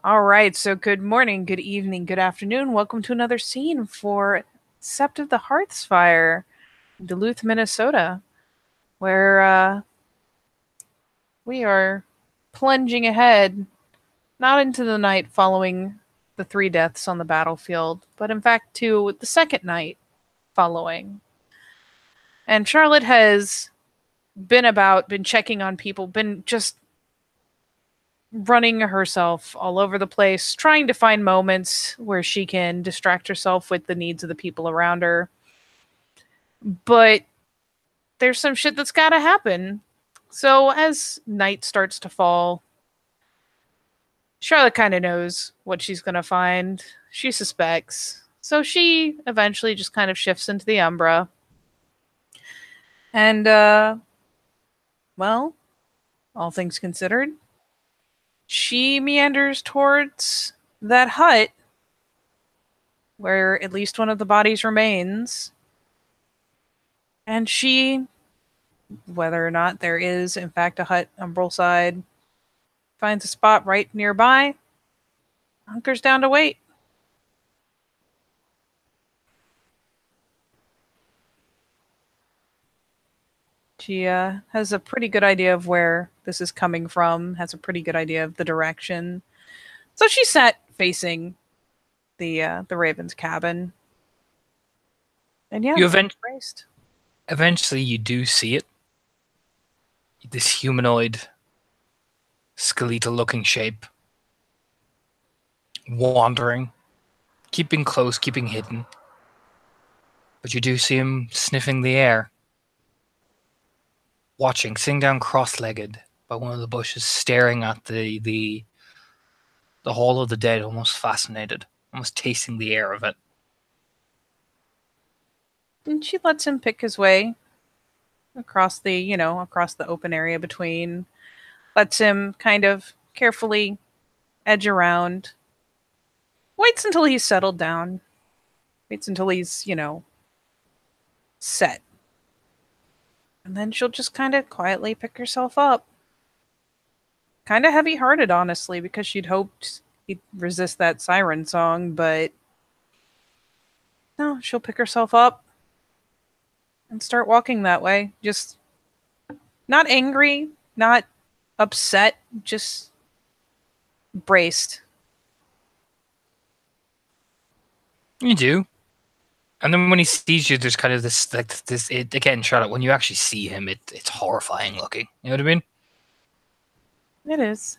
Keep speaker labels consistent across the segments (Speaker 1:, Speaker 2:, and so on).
Speaker 1: All right, so good morning, good evening, good afternoon. Welcome to another scene for Sept of the Hearthsfire, Duluth, Minnesota, where we are plunging ahead, not into the night following the three deaths on the battlefield, but in fact to the second night following. And Charlotte has been checking on people, been just running herself all over the place, trying to find moments where she can distract herself with the needs of the people around her. But there's some shit that's got to happen. So as night starts to fall, Charlotte kind of knows what she's going to find. She suspects. So she eventually just kind of shifts into the Umbra. And, well, all things considered, she meanders towards that hut where at least one of the bodies remains. And she, whether or not there is, in fact, a hut umbral side, finds a spot right nearby, hunkers down to wait. She has a pretty good idea of where this is coming from, has a pretty good idea of the direction. So she sat facing the Raven's cabin. And yeah,
Speaker 2: You event-
Speaker 1: braced.
Speaker 2: Eventually you do see it. This humanoid, skeletal looking shape. Wandering. Keeping close, keeping hidden. But you do see him sniffing the air. Watching, sitting down cross-legged by one of the bushes, staring at the Hall of the Dead, almost fascinated. Almost tasting the air of it.
Speaker 1: And she lets him pick his way across the open area between, lets him kind of carefully edge around, waits until he's settled down, waits until he's, set. And then she'll just kind of quietly pick herself up. Kind of heavy hearted, honestly, because she'd hoped he'd resist that siren song, but no, she'll pick herself up and start walking that way. Just not angry, not upset, just braced.
Speaker 2: You do. And then when he sees you, there's kind of again, Charlotte, when you actually see him, it's horrifying looking. You know what I mean?
Speaker 1: It is.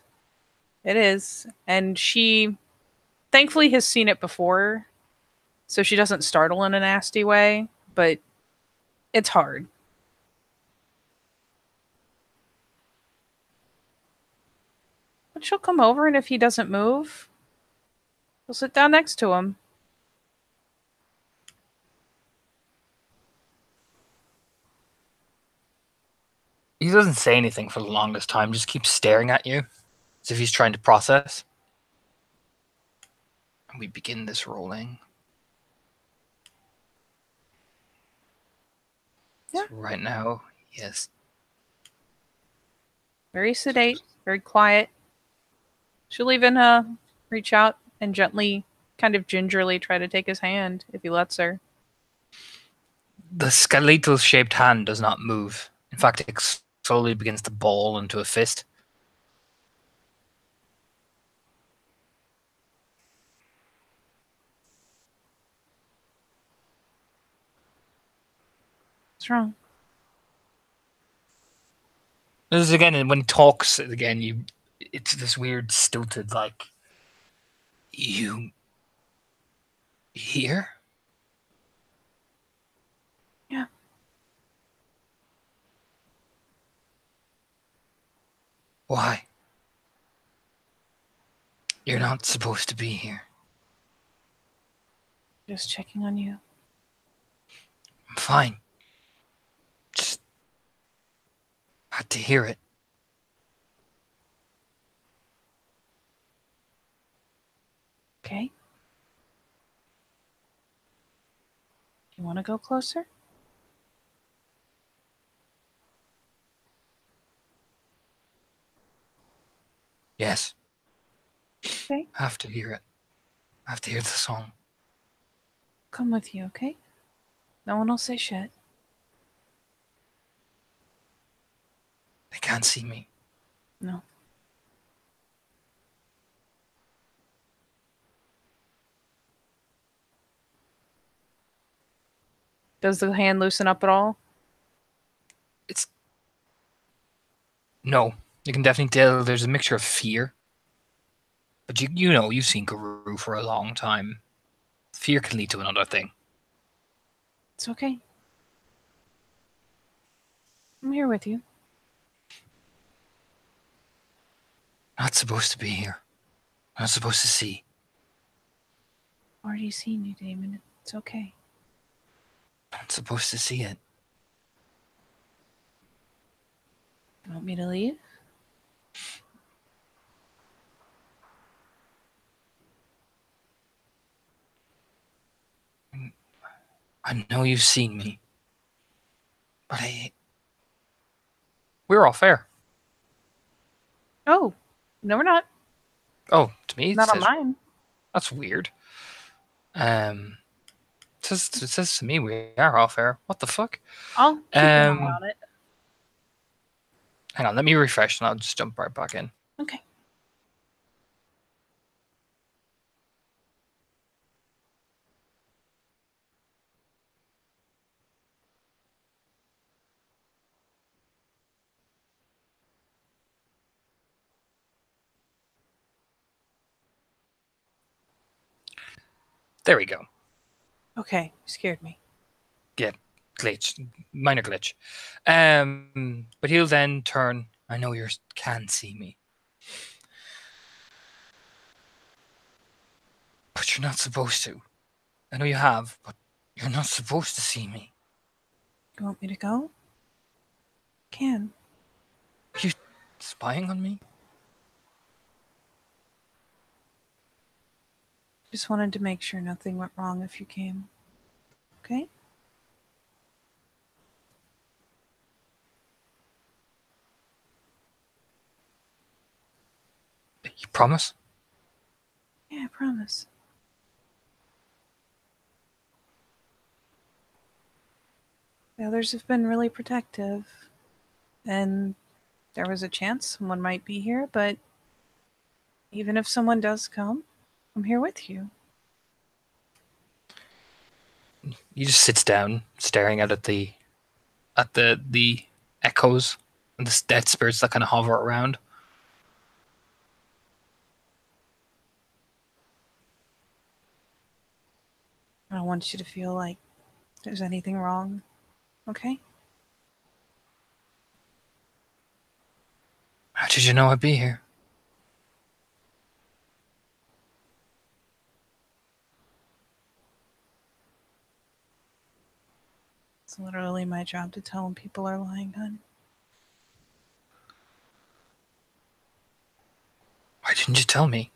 Speaker 1: It is. And she thankfully has seen it before, so she doesn't startle in a nasty way, but it's hard. But she'll come over, and if he doesn't move, she'll sit down next to him.
Speaker 2: He doesn't say anything for the longest time, just keeps staring at you as if he's trying to process. And we begin this rolling.
Speaker 1: Yeah.
Speaker 2: So right now, yes.
Speaker 1: Very sedate, very quiet. She'll even reach out and gently, kind of gingerly try to take his hand if he lets her.
Speaker 2: The skeletal shaped hand does not move. In fact, it slowly begins to ball into a fist.
Speaker 1: What's wrong?
Speaker 2: This is again, and when he talks again, it's this weird stilted like, you here?
Speaker 1: Yeah.
Speaker 2: Why? You're not supposed to be here.
Speaker 1: Just checking on you.
Speaker 2: I'm fine. Just had to hear it.
Speaker 1: Okay. You want to go closer?
Speaker 2: Yes.
Speaker 1: Okay.
Speaker 2: I have to hear it. I have to hear the song.
Speaker 1: Come with you, okay? No one will say shit.
Speaker 2: They can't see me.
Speaker 1: No. Does the hand loosen up at all?
Speaker 2: It's no. You can definitely tell there's a mixture of fear. But you know, you've seen Guru for a long time. Fear can lead to another thing.
Speaker 1: It's okay. I'm here with you.
Speaker 2: Not supposed to be here. Not supposed to see.
Speaker 1: Already seen you, Damon. It's okay.
Speaker 2: Not supposed to see it.
Speaker 1: You want me to leave?
Speaker 2: I know you've seen me. But we're all fair.
Speaker 1: Oh, no, we're not.
Speaker 2: Oh, to me it
Speaker 1: Not on
Speaker 2: says
Speaker 1: mine.
Speaker 2: that's weird. It says to me we are all fair. What the fuck?
Speaker 1: I'll keep an eye on it.
Speaker 2: Hang on, let me refresh and I'll just jump right back in.
Speaker 1: Okay.
Speaker 2: There we go.
Speaker 1: Okay. You scared me.
Speaker 2: Yeah, glitch, minor glitch. But he'll then turn. I know you can see me, but you're not supposed to. I know you have, but you're not supposed to see me.
Speaker 1: You want me to go? Can.
Speaker 2: Are you spying on me?
Speaker 1: Just wanted to make sure nothing went wrong if you came. Okay?
Speaker 2: You promise?
Speaker 1: Yeah, I promise. The others have been really protective. And there was a chance someone might be here, but even if someone does come, I'm here with you.
Speaker 2: He just sits down, staring out at the echoes and the dead spirits that kind of hover around.
Speaker 1: I don't want you to feel like there's anything wrong. Okay?
Speaker 2: How did you know I'd be here?
Speaker 1: It's literally my job to tell when people are lying, hon.
Speaker 2: Why didn't you tell me?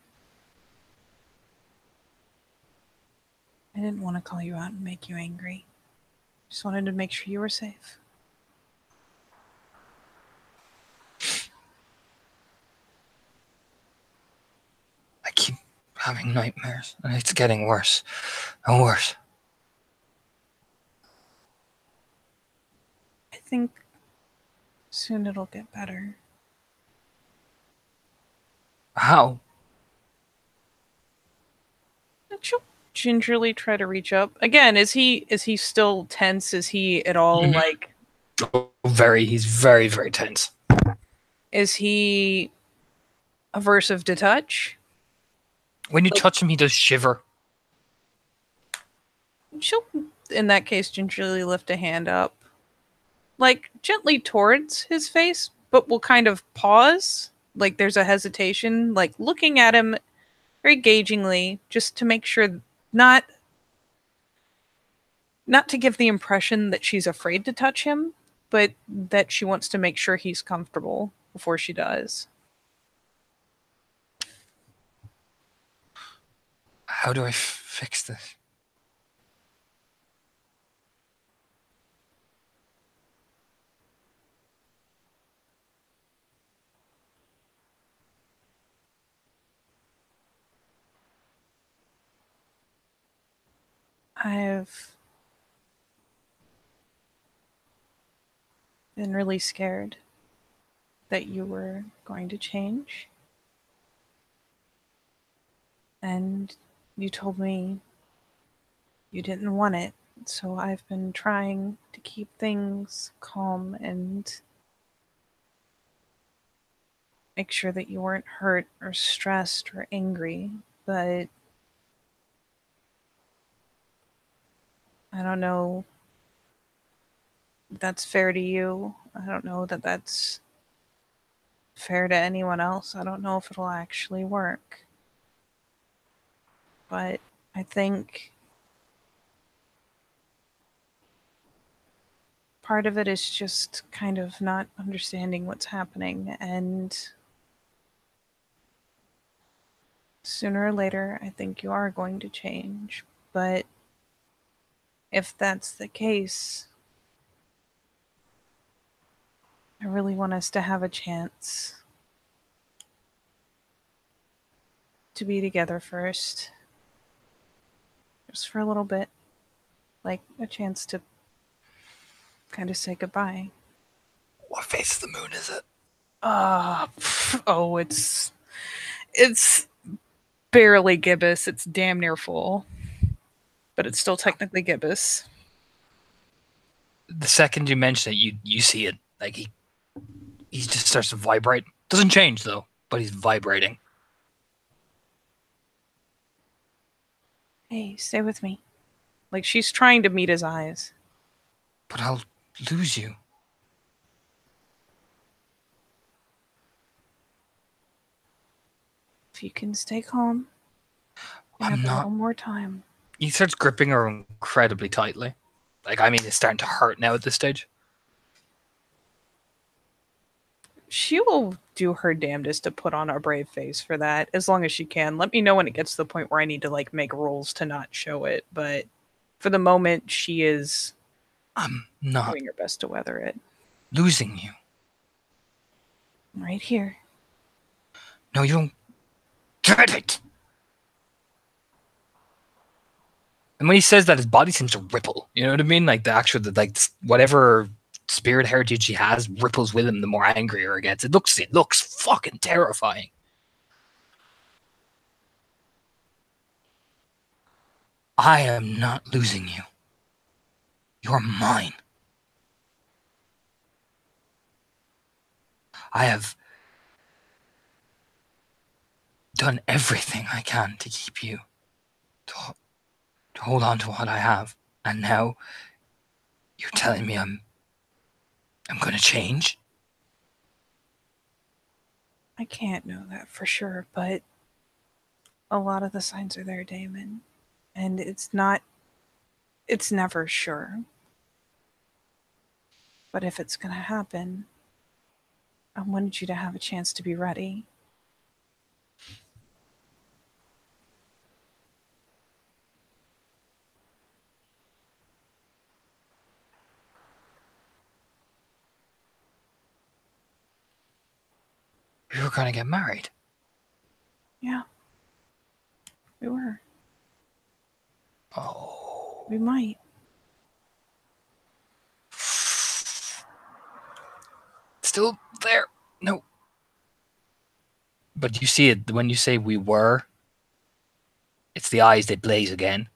Speaker 1: I didn't want to call you out and make you angry. Just wanted to make sure you were safe.
Speaker 2: I keep having nightmares, and it's getting worse and worse.
Speaker 1: I think soon it'll get better.
Speaker 2: How?
Speaker 1: And she'll gingerly try to reach up. Again, is he still tense? Is he at all like
Speaker 2: Oh, he's very, very tense.
Speaker 1: is he aversive to touch?
Speaker 2: When you touch him, he does shiver.
Speaker 1: She'll in that case gingerly lift a hand up. Like gently towards his face, but will kind of pause. Like there's a hesitation, like looking at him very gagingly, just to make sure not to give the impression that she's afraid to touch him, but that she wants to make sure he's comfortable before she does.
Speaker 2: How do I fix this?
Speaker 1: I've been really scared that you were going to change. And you told me you didn't want it. So I've been trying to keep things calm and make sure that you weren't hurt or stressed or angry. But I don't know if that's fair to you. I don't know that that's fair to anyone else. I don't know if it'll actually work. But I think part of it is just kind of not understanding what's happening, and sooner or later I think you are going to change. But if that's the case, I really want us to have a chance to be together first. Just for a little bit. Like a chance to kind of say goodbye.
Speaker 2: What face of the moon is it?
Speaker 1: Oh, it's barely gibbous. It's damn near full. But it's still technically gibbous.
Speaker 2: The second you mention it, you see it. Like he just starts to vibrate. Doesn't change though, but he's vibrating.
Speaker 1: Hey, stay with me. Like she's trying to meet his eyes.
Speaker 2: But I'll lose you.
Speaker 1: If you can stay calm, we
Speaker 2: I'm
Speaker 1: have a
Speaker 2: not.
Speaker 1: little more time.
Speaker 2: He starts gripping her incredibly tightly. Like, I mean, it's starting to hurt now at this stage.
Speaker 1: She will do her damnedest to put on a brave face for that, as long as she can. Let me know when it gets to the point where I need to like make rules to not show it, but for the moment she is
Speaker 2: I'm not
Speaker 1: doing her best to weather it.
Speaker 2: losing you.
Speaker 1: I'm right here.
Speaker 2: No, you don't get it. And when he says that, his body seems to ripple. You know what I mean? Like the actual, like whatever spirit heritage he has ripples with him. The more angrier he gets, it looks fucking terrifying. I am not losing you. You're mine. I have done everything I can to keep you, to hold on to what I have, and now you're telling me I'm going to change?
Speaker 1: I can't know that for sure, but a lot of the signs are there, Damon. And it's never sure. But if it's gonna happen, I wanted you to have a chance to be ready.
Speaker 2: We were going to get married.
Speaker 1: Yeah. We were.
Speaker 2: Oh.
Speaker 1: We might.
Speaker 2: Still there. No. But you see it when you say we were. It's the eyes that blaze again.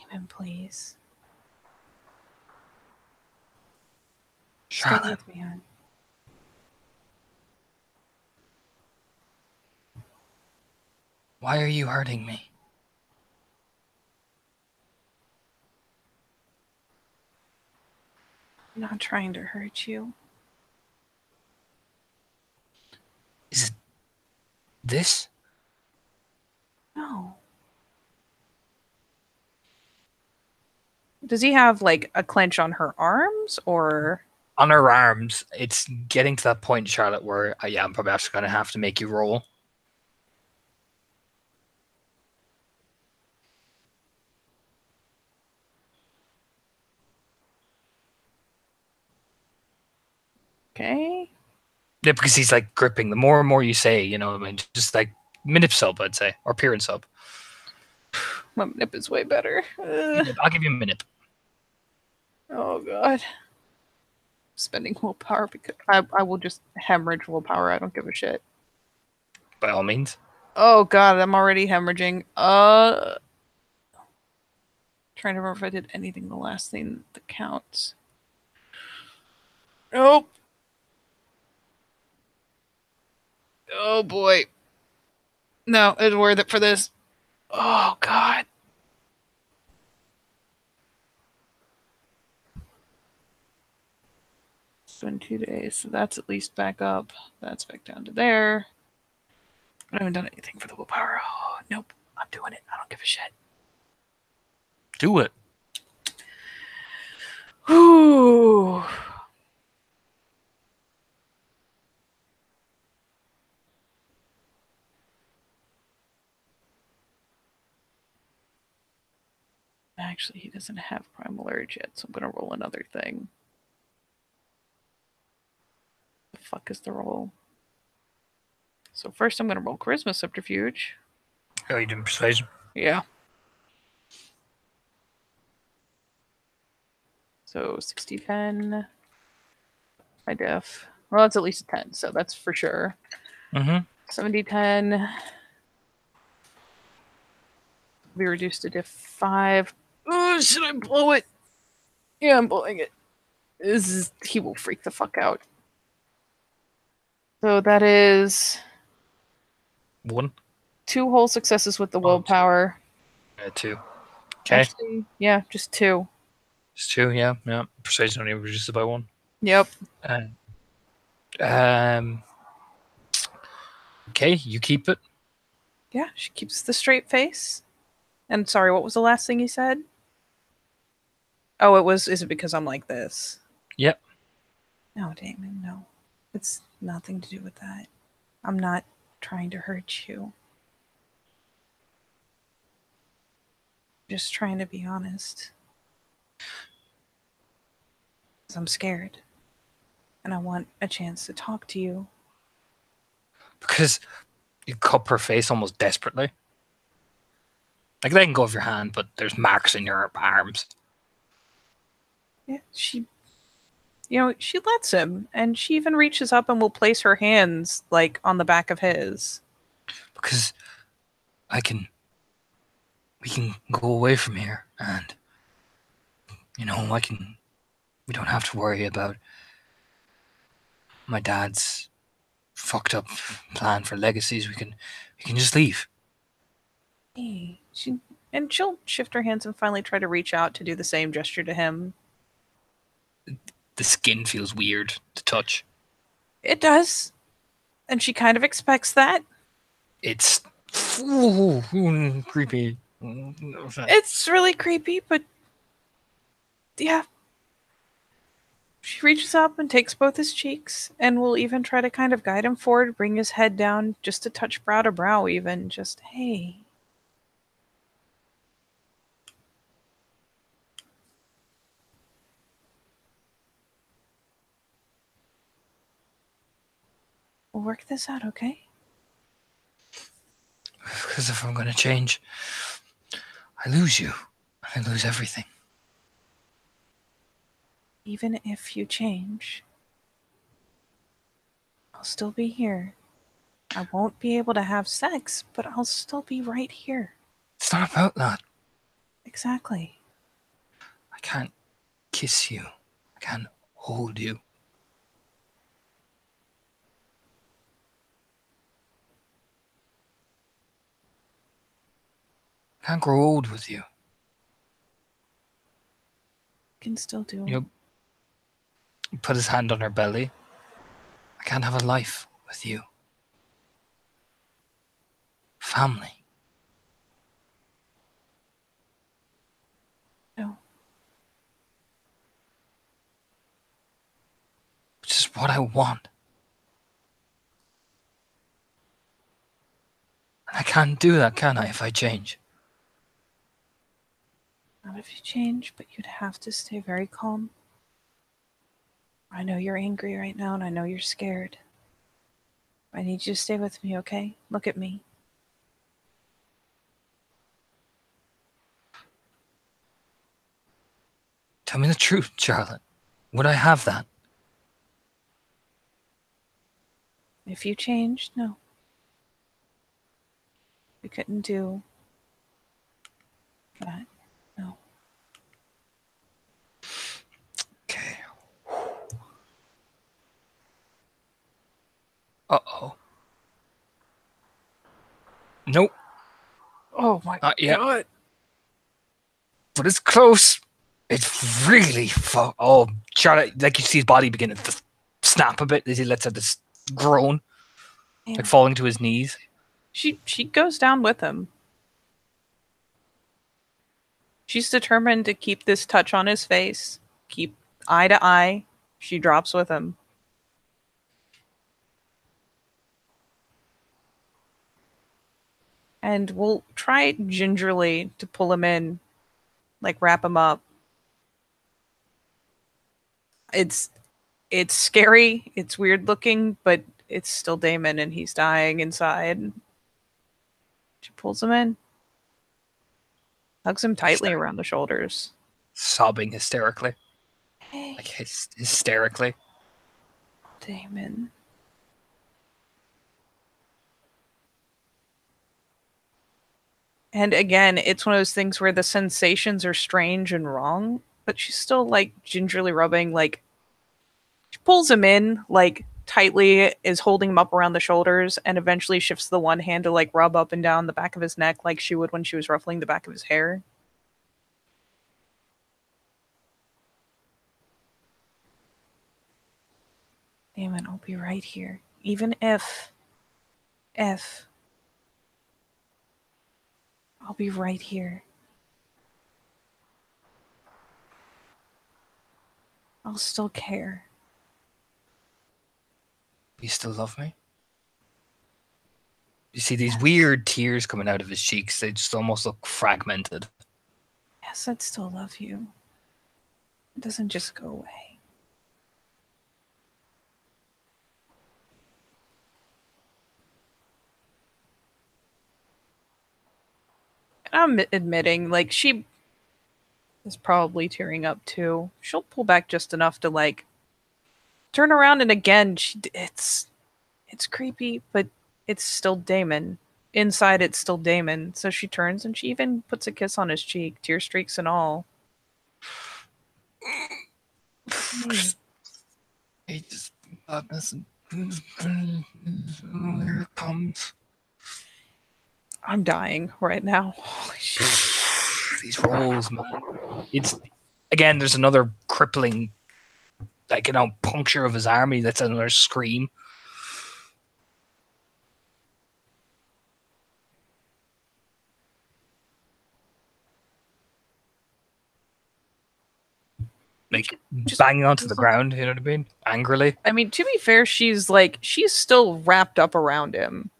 Speaker 1: Damon, please.
Speaker 2: Charlotte.
Speaker 1: Stay with me, hon.
Speaker 2: Why are you hurting me?
Speaker 1: I'm not trying to hurt you.
Speaker 2: Is it this?
Speaker 1: No. Does he have like a clench on her arms or
Speaker 2: On her arms, it's getting to that point, Charlotte, where yeah, I'm probably actually going to have to make you roll.
Speaker 1: okay?
Speaker 2: Yeah, because he's like gripping. The more and more you say, you know, I mean, just like minute sub, I'd say, or period sub.
Speaker 1: My nip is way better.
Speaker 2: I'll give you a minute.
Speaker 1: Oh god. Spending willpower because I will just hemorrhage willpower. I don't give a shit.
Speaker 2: By all means.
Speaker 1: Oh god, I'm already hemorrhaging. Trying to remember if I did anything the last thing that counts. Nope. Oh boy. No, it's worth it for this. Oh god. It's been 2 days, so that's at least back up. That's back down to there. I haven't done anything for the willpower. Oh, nope. I'm doing it. I don't give a shit.
Speaker 2: Do it.
Speaker 1: Whew. Actually, he doesn't have Primal Urge yet, so I'm gonna roll another thing. The fuck is the roll? So first I'm gonna roll Charisma Subterfuge.
Speaker 2: Oh, you doing persuasion?
Speaker 1: Yeah. So 60, 10. My diff. Well, it's at least a 10, so that's for sure.
Speaker 2: Mm-hmm.
Speaker 1: 70, 10. Be reduced to diff 5. Oh, should I blow it? Yeah, I'm blowing it. He will freak the fuck out. So that is
Speaker 2: 1.
Speaker 1: 2 whole successes with the willpower.
Speaker 2: 2. Okay.
Speaker 1: Actually, yeah, just 2.
Speaker 2: It's 2, yeah. Persuasion only reduces by 1.
Speaker 1: Yep.
Speaker 2: Okay, you keep it.
Speaker 1: Yeah, she keeps the straight face. And sorry, what was the last thing you said? Oh, is it because I'm like this?
Speaker 2: Yep.
Speaker 1: No, Damon, no. It's nothing to do with that. I'm not trying to hurt you. Just trying to be honest. 'Cause I'm scared. And I want a chance to talk to you.
Speaker 2: Because you cup her face almost desperately. Like, letting go of your hand, but there's marks in your arms.
Speaker 1: Yeah, she lets him, and she even reaches up and will place her hands, like, on the back of his.
Speaker 2: Because we can go away from here, and, we don't have to worry about my dad's fucked up plan for legacies. We can just leave.
Speaker 1: Hey, she'll shift her hands and finally try to reach out to do the same gesture to him.
Speaker 2: The skin feels weird to touch.
Speaker 1: It does. And she kind of expects that.
Speaker 2: It's creepy.
Speaker 1: It's really creepy, but yeah. She reaches up and takes both his cheeks and will even try to kind of guide him forward, bring his head down just to touch brow to brow, even. Just, hey. We'll work this out, okay?
Speaker 2: Because if I'm going to change, I lose you. I lose everything.
Speaker 1: Even if you change, I'll still be here. I won't be able to have sex, but I'll still be right here.
Speaker 2: It's not about that.
Speaker 1: Exactly.
Speaker 2: I can't kiss you. I can't hold you. I can't grow old with you.
Speaker 1: Can still do.
Speaker 2: He put his hand on her belly. I can't have a life with you. Family.
Speaker 1: No.
Speaker 2: Which is what I want. And I can't do that, can I, if I change?
Speaker 1: Not if you change, but you'd have to stay very calm. I know you're angry right now, and I know you're scared. I need you to stay with me, okay? Look at me.
Speaker 2: Tell me the truth, Charlotte. Would I have that?
Speaker 1: If you changed, no. We couldn't do that. No.
Speaker 2: Okay. Uh-oh. Nope,
Speaker 1: Oh my
Speaker 2: not yet.
Speaker 1: god.
Speaker 2: But it's close. It's really oh, Charlotte, like you see his body begin to snap a bit as he lets out this groan,
Speaker 1: Man.
Speaker 2: like falling to his knees.
Speaker 1: She goes down with him. She's determined to keep this touch on his face, keep eye to eye. She drops with him. And we'll try gingerly to pull him in, like wrap him up. It's scary, it's weird looking, but it's still Damon and he's dying inside. She pulls him in. Hugs him tightly around the shoulders.
Speaker 2: Sobbing hysterically.
Speaker 1: Hey,
Speaker 2: Like hysterically.
Speaker 1: Damon. And again, it's one of those things where the sensations are strange and wrong, but she's still like gingerly rubbing, like she pulls him in like tightly, is holding him up around the shoulders, and eventually shifts the one hand to like rub up and down the back of his neck like she would when she was ruffling the back of his hair. Damon, I'll be right here. Even if I'll be right here. I'll still care.
Speaker 2: You still love me? You see these weird tears coming out of his cheeks. They just almost look fragmented.
Speaker 1: Yes, I'd still love you. It doesn't just go away. And I'm admitting, like, she is probably tearing up too. She'll pull back just enough to, like, turn around, and again, it's creepy, but it's still Damon. Inside, it's still Damon. So she turns and she even puts a kiss on his cheek, tear streaks and all.
Speaker 2: He just madness and here it comes.
Speaker 1: I'm dying right now. Holy shit.
Speaker 2: These rolls, man. It's again, there's another crippling, like, puncture of his arm. That's another scream. Like just banging onto the ground, you know what I mean? Angrily.
Speaker 1: I mean, to be fair, she's still wrapped up around him.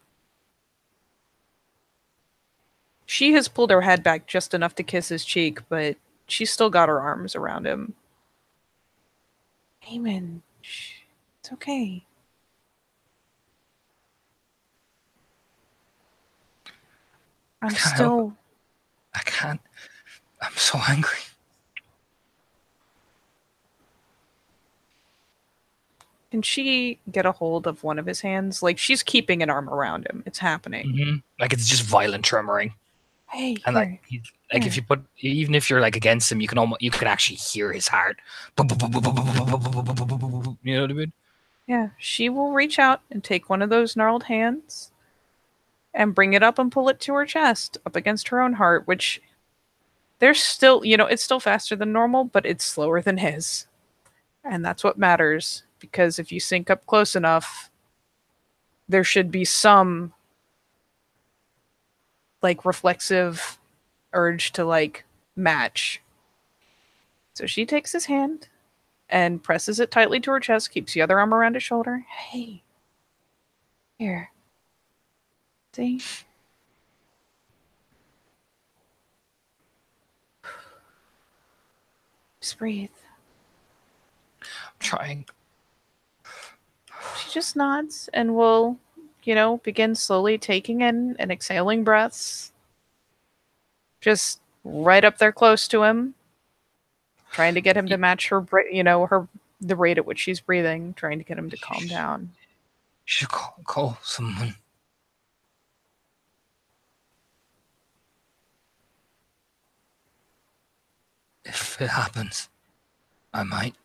Speaker 1: She has pulled her head back just enough to kiss his cheek, but she's still got her arms around him. Damon, it's okay. I
Speaker 2: can't. I'm so angry.
Speaker 1: Can she get a hold of one of his hands? Like, she's keeping an arm around him. It's happening.
Speaker 2: Mm-hmm. Like, it's just violent tremoring.
Speaker 1: Hey,
Speaker 2: and
Speaker 1: here.
Speaker 2: if you put, even if you're like against him, you can actually hear his heart. You know what I mean?
Speaker 1: Yeah, she will reach out and take one of those gnarled hands and bring it up and pull it to her chest, up against her own heart, which there's still, it's still faster than normal, but it's slower than his. And that's what matters, because if you sync up close enough, there should be some like reflexive urge to like match. So she takes his hand and presses it tightly to her chest, keeps the other arm around his shoulder. Hey, here. See? Just breathe.
Speaker 2: I'm trying.
Speaker 1: She just nods and will, begin slowly taking in and exhaling breaths. Just right up there close to him. trying to get him to match her, the rate at which she's breathing, trying to get him to calm down.
Speaker 2: You should call someone. If it happens, I might,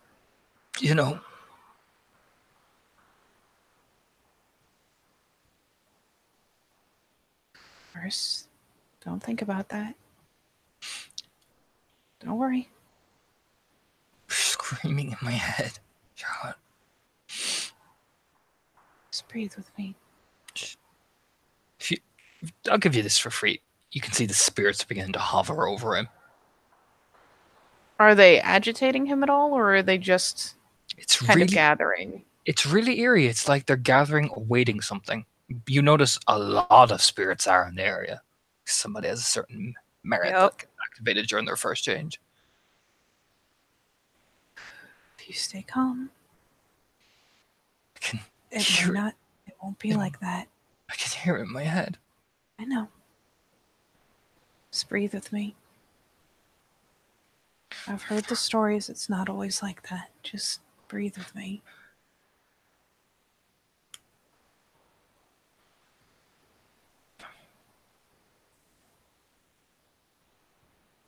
Speaker 1: First, don't think about that. Don't worry.
Speaker 2: Screaming in my head. Charlotte.
Speaker 1: Just breathe with me.
Speaker 2: I'll give you this for free. You can see the spirits beginning to hover over him.
Speaker 1: Are they agitating him at all, or are they just kind of gathering?
Speaker 2: It's really eerie. It's like they're gathering, awaiting something. You notice a lot of spirits are in the area. Somebody has a certain merit that gets activated during their first change.
Speaker 1: If you stay calm, it won't be like that.
Speaker 2: I can hear it in my head.
Speaker 1: I know. Just breathe with me. I've heard the stories. It's not always like that. Just breathe with me.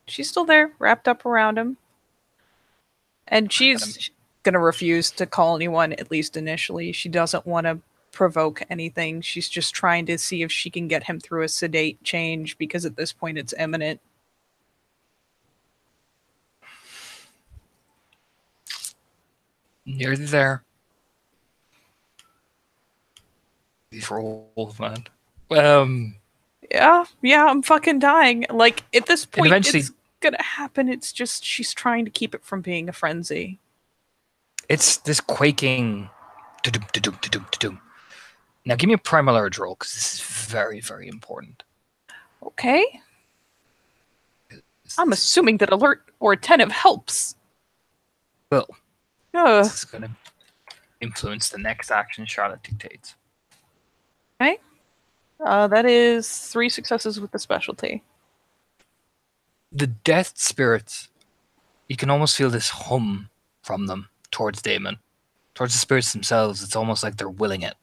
Speaker 1: She's still there, wrapped up around him. And she's going to refuse to call anyone, at least initially. She doesn't want to provoke anything. She's just trying to see if she can get him through a sedate change, because at this point it's imminent.
Speaker 2: Nearly there. These rolls, man.
Speaker 1: Yeah, I'm fucking dying. Like, at this point, it's gonna happen. It's just she's trying to keep it from being a frenzy.
Speaker 2: It's this quaking. Da-dum. Now, give me a primal urge roll, because this is very, very important.
Speaker 1: Okay. I'm assuming that alert or attentive helps.
Speaker 2: Well, this is going to influence the next action Charlotte dictates.
Speaker 1: Okay. That is 3 successes with the specialty.
Speaker 2: The death spirits, you can almost feel this hum from them towards Damon. Towards the spirits themselves, it's almost like they're willing it.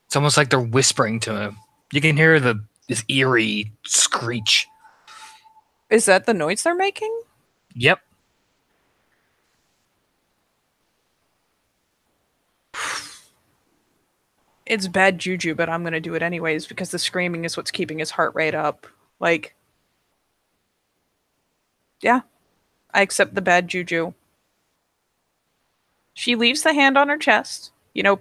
Speaker 2: It's almost like they're whispering to him. You can hear this eerie screech.
Speaker 1: Is that the noise they're making?
Speaker 2: Yep.
Speaker 1: It's bad juju, but I'm going to do it anyways, because the screaming is what's keeping his heart rate up. Like, yeah, I accept the bad juju. She leaves the hand on her chest,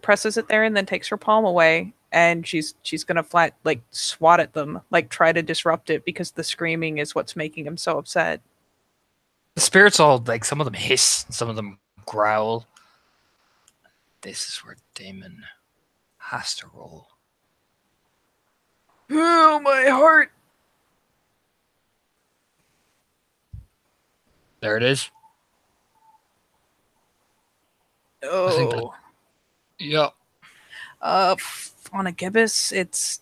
Speaker 1: presses it there, and then takes her palm away, and she's going to swat at them, try to disrupt it, because the screaming is what's making him so upset.
Speaker 2: The spirits all, some of them hiss, some of them growl. This is where Damon has to roll.
Speaker 1: Oh, my heart!
Speaker 2: There it is.
Speaker 1: Oh.
Speaker 2: Yeah.
Speaker 1: On a gibbous, it's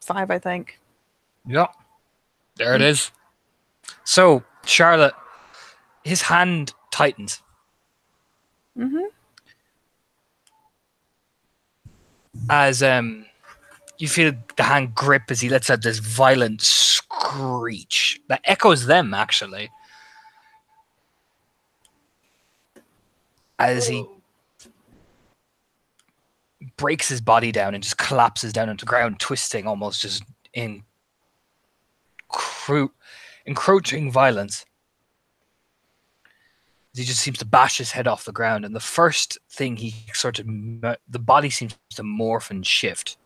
Speaker 1: 5, I think.
Speaker 2: Yeah. There it is. So, Charlotte, his hand tightens.
Speaker 1: Mm-hmm.
Speaker 2: As you feel the hand grip as he lets out this violent screech that echoes them, actually. As he breaks his body down and just collapses down onto the ground, twisting almost just in encroaching violence. He just seems to bash his head off the ground, and the first thing the body seems to morph and shift.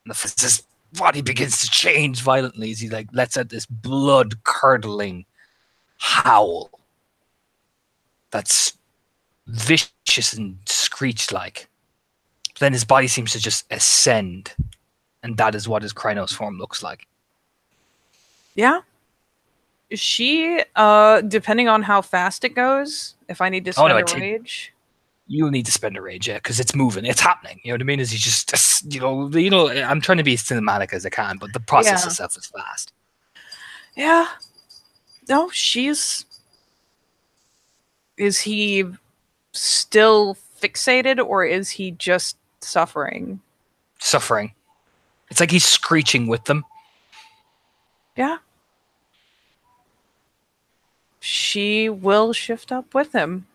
Speaker 2: And his body begins to change violently as he lets out this blood-curdling howl that's vicious and screech-like. Then his body seems to just ascend, and that is what his Krynos form looks like.
Speaker 1: Yeah. She, depending on how fast it goes, if I need to spend a rage.
Speaker 2: you'll need to spend a rage, yeah, because it's moving, it's happening. You know what I mean? Is he just I'm trying to be as cinematic as I can, but the process itself is fast.
Speaker 1: Yeah. No, she's. Is he still fixated, or is he just suffering?
Speaker 2: Suffering. It's like he's screeching with them.
Speaker 1: Yeah. She will shift up with him.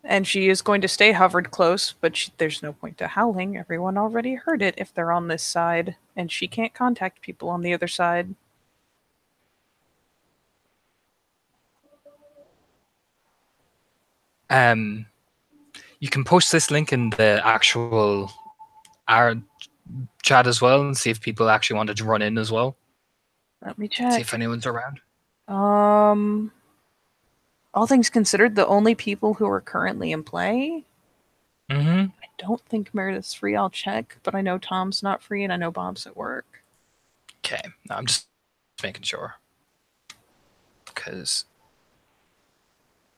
Speaker 1: And she is going to stay hovered close, but there's no point to howling. Everyone already heard it if they're on this side, and she can't contact people on the other side.
Speaker 2: You can post this link in the actual our chat as well and see if people actually wanted to run in as well.
Speaker 1: Let me check.
Speaker 2: See if anyone's around.
Speaker 1: All things considered, the only people who are currently in play.
Speaker 2: Mm-hmm.
Speaker 1: I don't think Meredith's free. I'll check, but I know Tom's not free, and I know Bob's at work.
Speaker 2: Okay, no, I'm just making sure. Because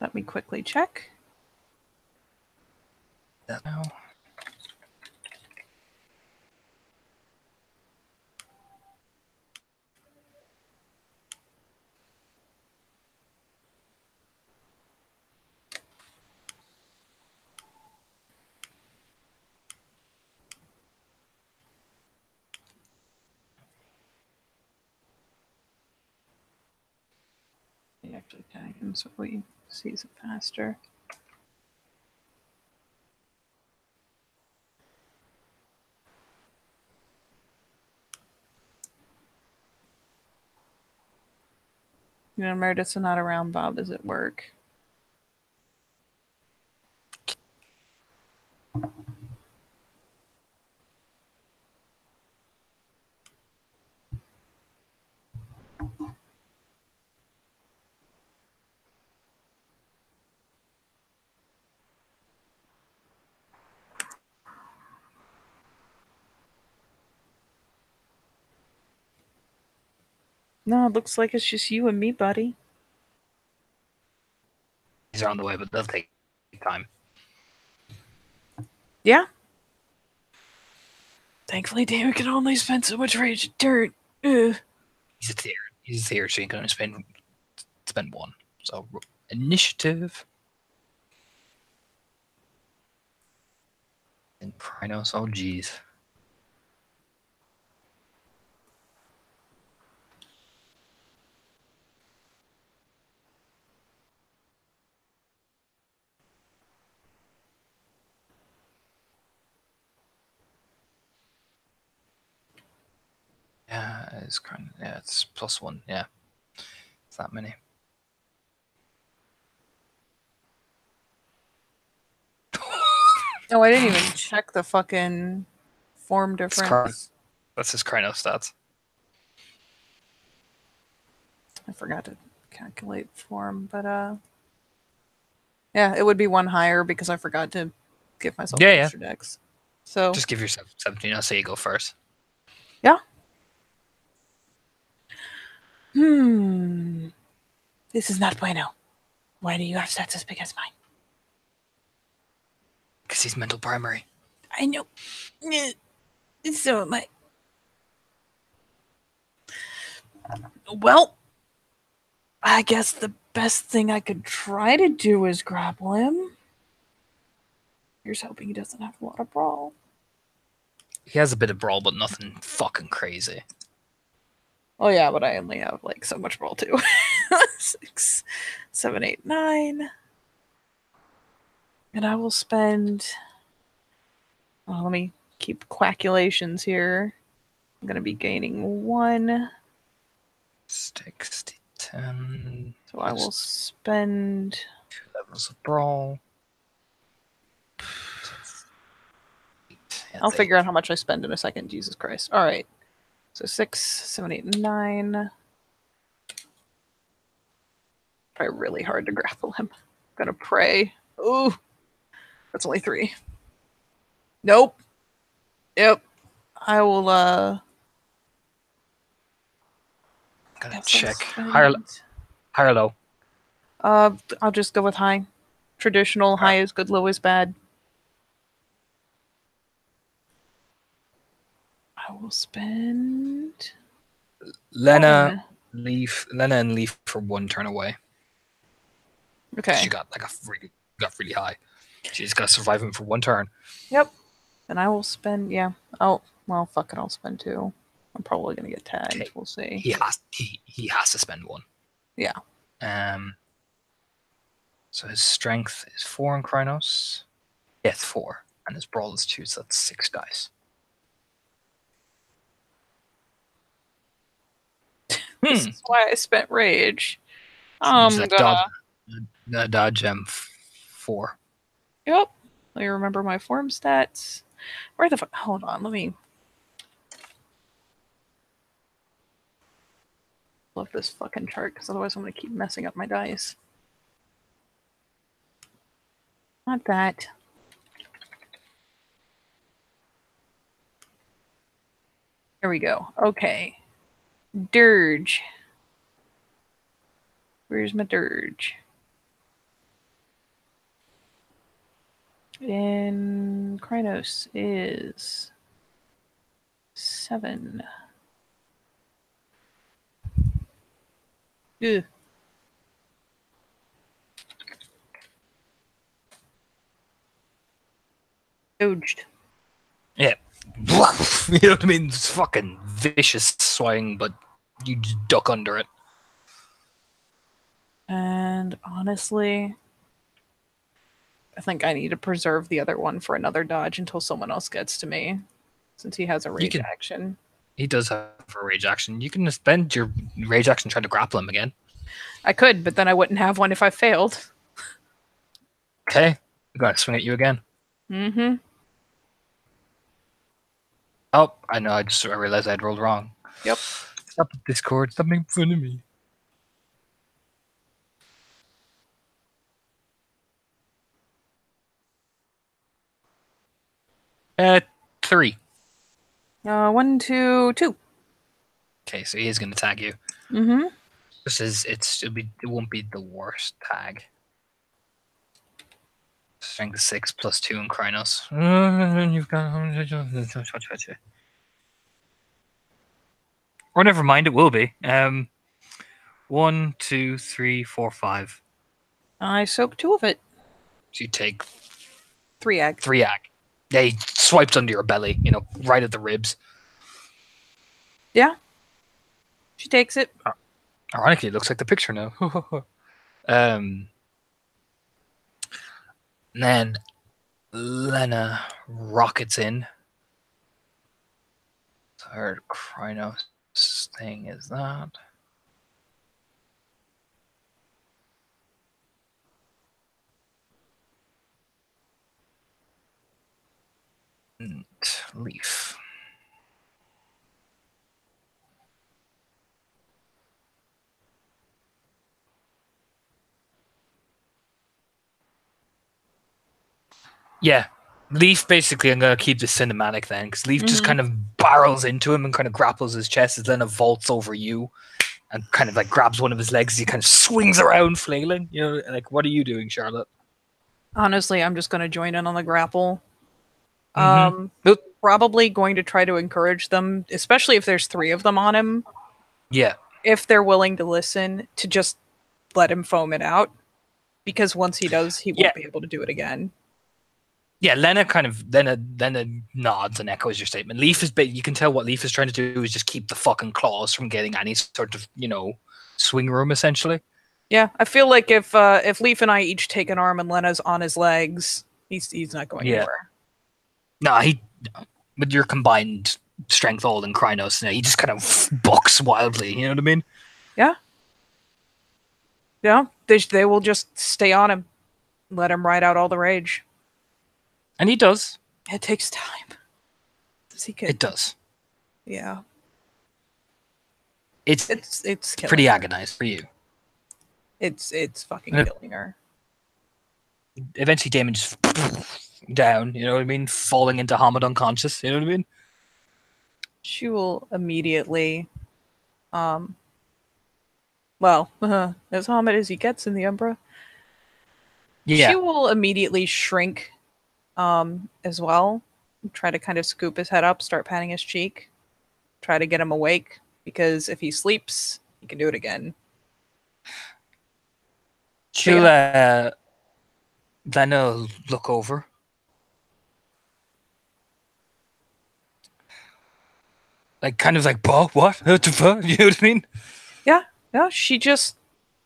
Speaker 1: let me quickly check.
Speaker 2: Now.
Speaker 1: You actually tag him so he sees it faster. You know, Meredith's not around. Bob is at work. No, it looks like it's just you and me, buddy.
Speaker 2: These are on the way, but they'll take time.
Speaker 1: Yeah. Thankfully, David can only spend so much rage and dirt. Ugh.
Speaker 2: He's a tier. He's a tier, so you can only spend one. So initiative. And Krynos, oh geez. Yeah, it's kind of, yeah, it's +1. Yeah, it's that many.
Speaker 1: Oh, I didn't even check the fucking form difference.
Speaker 2: That's his Krynos stats.
Speaker 1: I forgot to calculate form, but yeah, it would be one higher because I forgot to give myself extra decks. So
Speaker 2: just give yourself 17. I'll say you go first.
Speaker 1: Yeah. This is not bueno. Why do you have stats as big as mine?
Speaker 2: Because he's mental primary.
Speaker 1: I know. So am I. Well, I guess the best thing I could try to do is grapple him. Here's hoping he doesn't have a lot of brawl.
Speaker 2: He has a bit of brawl, but nothing fucking crazy.
Speaker 1: Oh yeah, but I only have like so much brawl too. 6, 7, 8, 9. And I will spend... let me keep calculations here. I'm going to be gaining 1.
Speaker 2: 60, 10.
Speaker 1: So I will spend...
Speaker 2: 2 levels of brawl.
Speaker 1: I'll figure out how much I spend in a second. Jesus Christ. All right. So 6, 7, 8, 9. Try really hard to grapple him. I'm gonna pray. Ooh. That's only 3. Nope. Yep. I will
Speaker 2: Gotta check. High or low?
Speaker 1: I'll just go with high. Traditional high is good, low is bad. I will spend
Speaker 2: Lena,
Speaker 1: one.
Speaker 2: Lena and Leaf for 1 turn away.
Speaker 1: Okay.
Speaker 2: She got really high. She's got to survive him for 1 turn.
Speaker 1: Yep. And I will spend, yeah. Oh, well, fuck it, I'll spend 2. I'm probably gonna get tagged.
Speaker 2: Okay.
Speaker 1: We'll see.
Speaker 2: He has to spend 1.
Speaker 1: Yeah.
Speaker 2: So his strength is 4 in Krynos. Yeah, it's 4. And his brawl is 2, so that's 6 dice.
Speaker 1: This is why I spent rage.
Speaker 2: He's
Speaker 1: I'm
Speaker 2: like
Speaker 1: gonna.
Speaker 2: dodge 4.
Speaker 1: Yep. Let me remember my form stats. Where the fuck? Hold on. Let me. Love this fucking chart because otherwise I'm gonna keep messing up my dice. Not that. There we go. Okay. Dirge. Where's my dirge? In Krynos is 7. Ugh. Dodged.
Speaker 2: Yeah. You know what I mean? It's fucking vicious swing, but you just duck under it.
Speaker 1: And honestly, I think I need to preserve the other one for another dodge until someone else gets to me, since he has a rage action.
Speaker 2: He does have a rage action. You can spend your rage action trying to grapple him again.
Speaker 1: I could, but then I wouldn't have one if I failed.
Speaker 2: Okay. I'm going to swing at you again.
Speaker 1: Mm-hmm.
Speaker 2: Oh, I know. I realized I'd rolled wrong.
Speaker 1: Yep.
Speaker 2: Stop the Discord. Stop making fun of me. Three.
Speaker 1: 1, 2, 2.
Speaker 2: Okay, so he is going to tag you.
Speaker 1: Mm-hmm.
Speaker 2: It won't be the worst tag. Strength 6 plus 2 in Krynos. You've got. Or never mind, it will be. 1, 2, 3, 4, 5.
Speaker 1: I soaked 2 of it.
Speaker 2: So you take
Speaker 1: 3 ag.
Speaker 2: 3 ag. Yeah, he swipes under your belly, right at the ribs.
Speaker 1: Yeah. She takes it.
Speaker 2: Ironically, it looks like the picture now. Then Lena rockets in. Third Krynos thing is that. And Leaf. Yeah, Leaf basically, I'm going to keep the cinematic then, because Leaf just kind of barrels into him and kind of grapples his chest, and then vaults over you and kind of like grabs one of his legs. He kind of swings around flailing. What are you doing, Charlotte?
Speaker 1: Honestly, I'm just going to join in on the grapple.
Speaker 2: Mm-hmm.
Speaker 1: Probably going to try to encourage them, especially if there's 3 of them on him.
Speaker 2: Yeah.
Speaker 1: If they're willing to listen, to just let him foam it out. Because once he does, he won't be able to do it again.
Speaker 2: Yeah, Lena nods and echoes your statement. Leaf you can tell what Leaf is trying to do is just keep the fucking claws from getting any sort of, swing room, essentially.
Speaker 1: Yeah, I feel like if Leaf and I each take an arm and Lena's on his legs, he's not going anywhere.
Speaker 2: No, with your combined strength all in Krynos, he just kind of bucks wildly, you know what I mean?
Speaker 1: Yeah. Yeah, they will just stay on him. Let him ride out all the rage.
Speaker 2: And he does.
Speaker 1: It takes time.
Speaker 2: It does.
Speaker 1: Yeah.
Speaker 2: It's pretty agonized for you.
Speaker 1: It's fucking killing her.
Speaker 2: Eventually Damon just down, you know what I mean? Falling into Hamid unconscious, you know what I mean?
Speaker 1: She will immediately as Hamid as he gets in the Umbra. She
Speaker 2: Yeah.
Speaker 1: will immediately shrink as well. Try to kind of scoop his head up, start patting his cheek, try to get him awake because if he sleeps, he can do it again. But
Speaker 2: She'll
Speaker 1: yeah,
Speaker 2: then look over. Like kind of like, "Bah, what? What the fuck?" You know what I mean?
Speaker 1: yeah, yeah.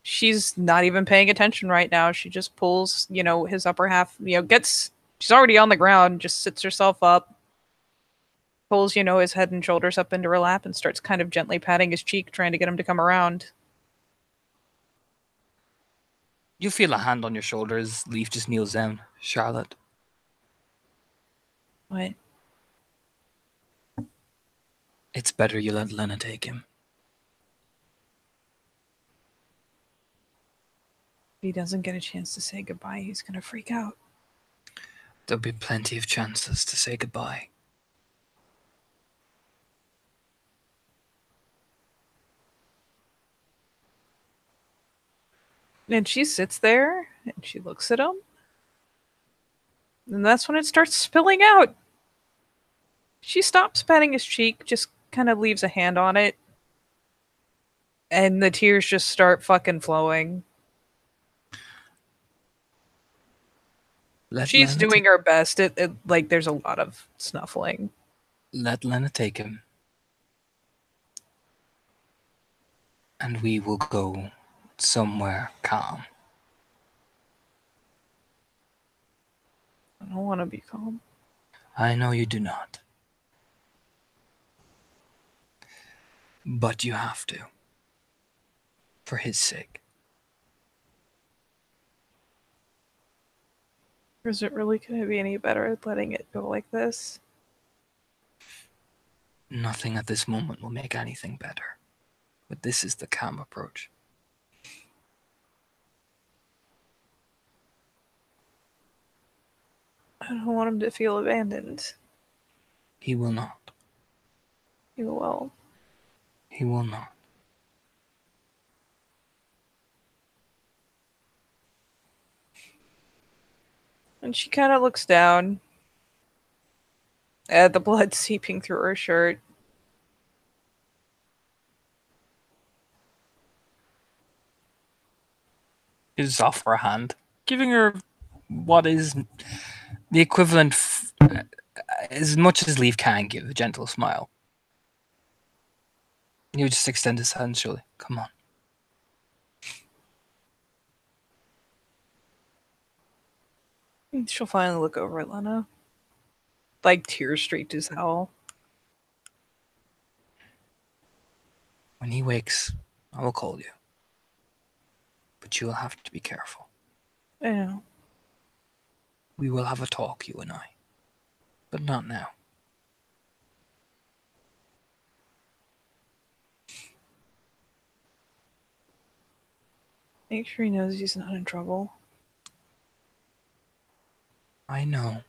Speaker 1: She's not even paying attention right now. She just pulls, his upper half, gets. She's already on the ground, just sits herself up, pulls, his head and shoulders up into her lap, and starts kind of gently patting his cheek, trying to get him to come around.
Speaker 2: You feel a hand on your shoulder as Leaf just kneels down. Charlotte,
Speaker 1: What?
Speaker 2: it's better you let Lena take him.
Speaker 1: If he doesn't get a chance to say goodbye, he's gonna freak out.
Speaker 2: There'll be plenty of chances to say goodbye.
Speaker 1: And she sits there and she looks at him. And that's when it starts spilling out. She stops patting his cheek, just kind of leaves a hand on it. And the tears just start fucking flowing.
Speaker 2: Let
Speaker 1: She's
Speaker 2: Lena,
Speaker 1: doing her best. Like there's a lot of snuffling.
Speaker 2: let Lena take him, and we will go somewhere calm.
Speaker 1: I don't want to be calm.
Speaker 2: I know you do not, but you have to, for his sake.
Speaker 1: Is it really going to be any better at letting it go like this?
Speaker 2: Nothing at this moment will make anything better, but this is the calm approach.
Speaker 1: I don't want him to feel abandoned.
Speaker 2: He will not.
Speaker 1: He will.
Speaker 2: He will not.
Speaker 1: And she kind of looks down at the blood seeping through her shirt.
Speaker 2: You just offer a hand, giving her what is the equivalent, as much as Leaf can give, a gentle smile. You just extend his hand, surely. Come on.
Speaker 1: She'll finally look over at Lena. Like tears streaked as hell.
Speaker 2: When he wakes, I will call you. But you will have to be careful.
Speaker 1: I know.
Speaker 2: We will have a talk, you and I. But not now.
Speaker 1: Make sure he knows he's not in trouble.
Speaker 2: I know.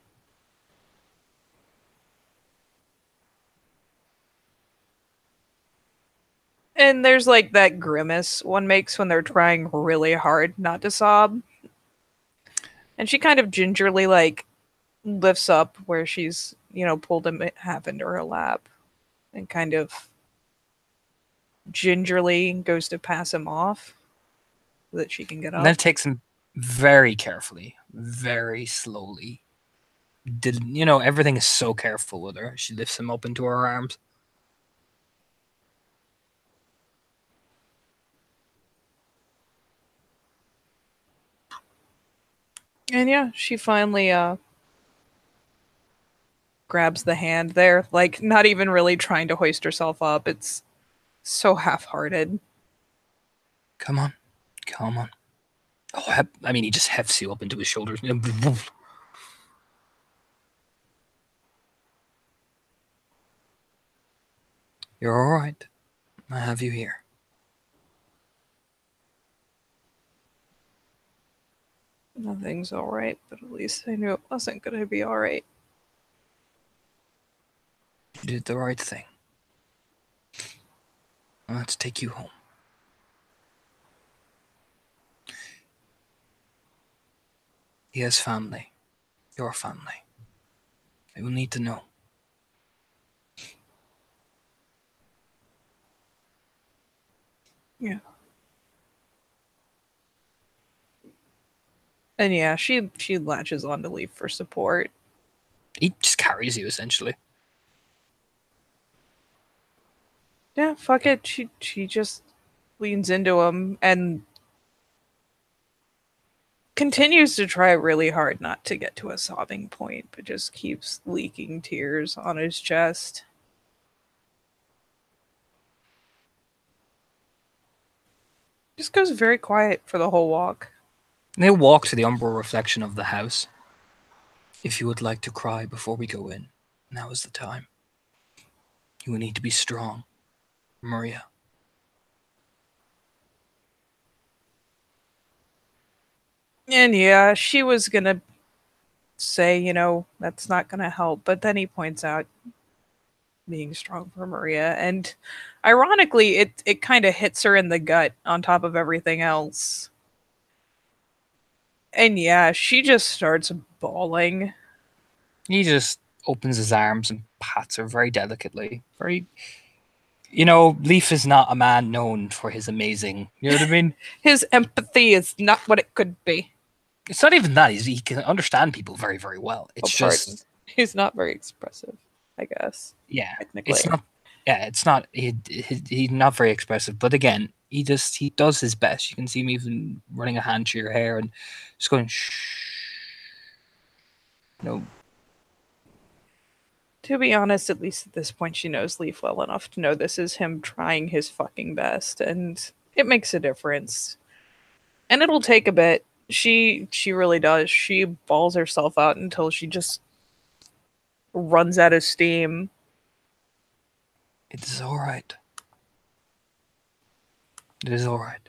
Speaker 1: And there's like that grimace one makes when they're trying really hard not to sob. And she kind of gingerly like lifts up where she's, pulled him half into her lap and kind of gingerly goes to pass him off so that she can get
Speaker 2: And then
Speaker 1: up.
Speaker 2: it takes him very carefully, very slowly. Everything is so careful with her. She lifts him up into her arms.
Speaker 1: And yeah, she finally grabs the hand there, like not even really trying to hoist herself up. It's so half-hearted.
Speaker 2: Come on. Come on. Oh, he just hefts you up into his shoulders. You're all right. I have you here.
Speaker 1: Nothing's all right, but at least I knew it wasn't going to be all right.
Speaker 2: You did the right thing. Let's take you home. He has family. Your family. They will need to know.
Speaker 1: Yeah. And yeah, she latches on to Leaf for support.
Speaker 2: He just carries you, essentially.
Speaker 1: Yeah, fuck it. She just leans into him and continues to try really hard not to get to a sobbing point, but just keeps leaking tears on his chest. Just goes very quiet for the whole walk.
Speaker 2: They walk to the umbral reflection of the house. If you would like to cry before we go in, now is the time. You will need to be strong, Maria.
Speaker 1: And yeah, she was gonna say, that's not gonna help, but then he points out being strong for Maria, and ironically, it kind of hits her in the gut on top of everything else. And yeah, she just starts bawling.
Speaker 2: He just opens his arms and pats her very delicately. Leaf is not a man known for his amazing, you know what I mean?
Speaker 1: His empathy is not what it could be.
Speaker 2: It's not even that. He can understand people very, very well. It's just...
Speaker 1: He's not very expressive, I guess.
Speaker 2: Yeah.
Speaker 1: Technically.
Speaker 2: It's not... Yeah, it's not... He's not very expressive. But again, he does his best. You can see him even running a hand through your hair and just going, shh.
Speaker 1: To be honest, at least at this point, she knows Leaf well enough to know this is him trying his fucking best, and it makes a difference. And it'll take a bit. She really does. She balls herself out until she just runs out of steam.
Speaker 2: It is all right. It is all right.